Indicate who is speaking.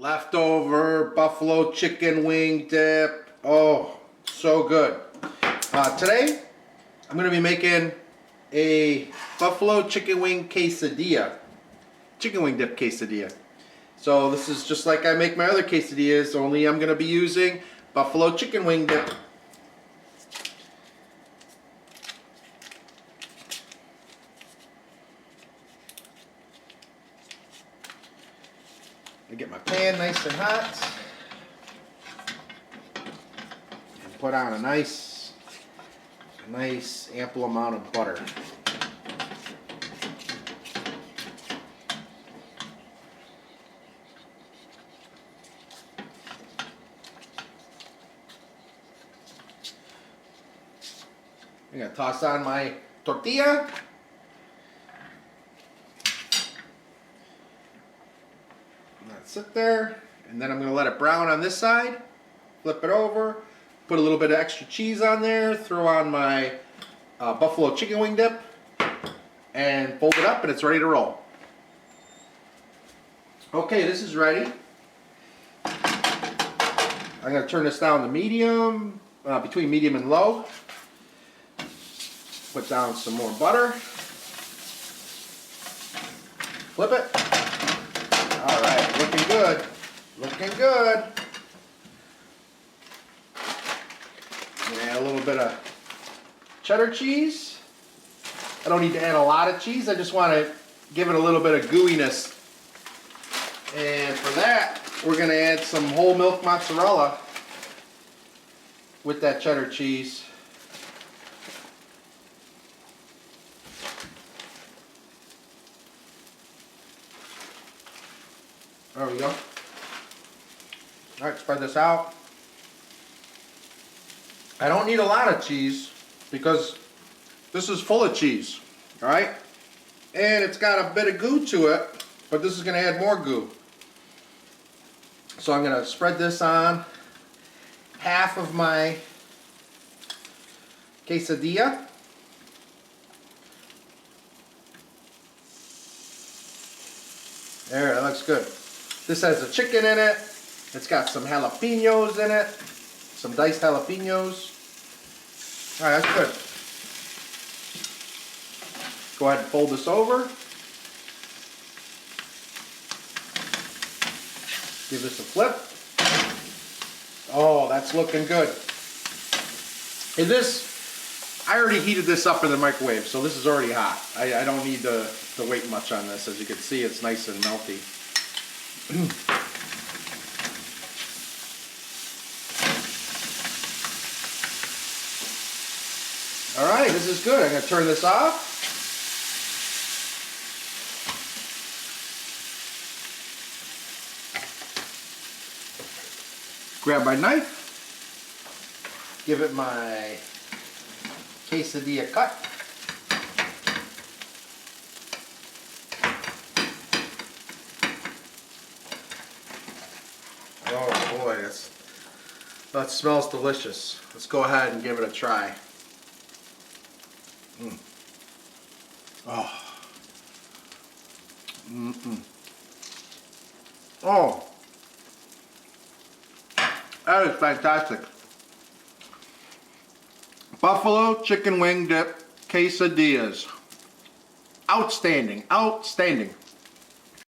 Speaker 1: Leftover buffalo chicken wing dip. Oh, so good. Today, I'm going to be making a buffalo chicken wing quesadilla. Chicken wing dip quesadilla. So this is just like I make my other quesadillas, only I'm going to be using buffalo chicken wing dip. I get my pan nice and hot and put on a nice ample amount of butter. I'm gonna toss on my tortilla. Sit there, and then I'm going to let it brown on this side, flip it over, put a little bit of extra cheese on there, throw on my buffalo chicken wing dip, and fold it up, and it's ready to roll. Okay, this is ready. I'm going to turn this down to medium, between medium and low. Put down some more butter. Flip it. Alright, looking good. Looking good. Add a little bit of cheddar cheese. I don't need to add a lot of cheese. I just want to give it a little bit of gooiness. And for that, we're going to add some whole milk mozzarella with that cheddar cheese. There we go. Alright, spread this out. I don't need a lot of cheese because this is full of cheese. Alright? And it's got a bit of goo to it, but this is going to add more goo. So I'm going to spread this on half of my quesadilla. There, that looks good. This has a chicken in it. It's got some jalapenos in it. Some diced jalapenos. Alright, that's good. Go ahead and fold this over. Give this a flip. Oh, that's looking good. And this, I already heated this up in the microwave, so this is already hot. I don't need to wait much on this. As you can see, it's nice and melty. Alright, this is good. I'm going to turn this off. Grab my knife. Give it my quesadilla cut. Oh boy, that smells delicious. Let's go ahead and give it a try. Oh. Oh. That is fantastic. Buffalo chicken wing dip quesadillas. Outstanding. Outstanding.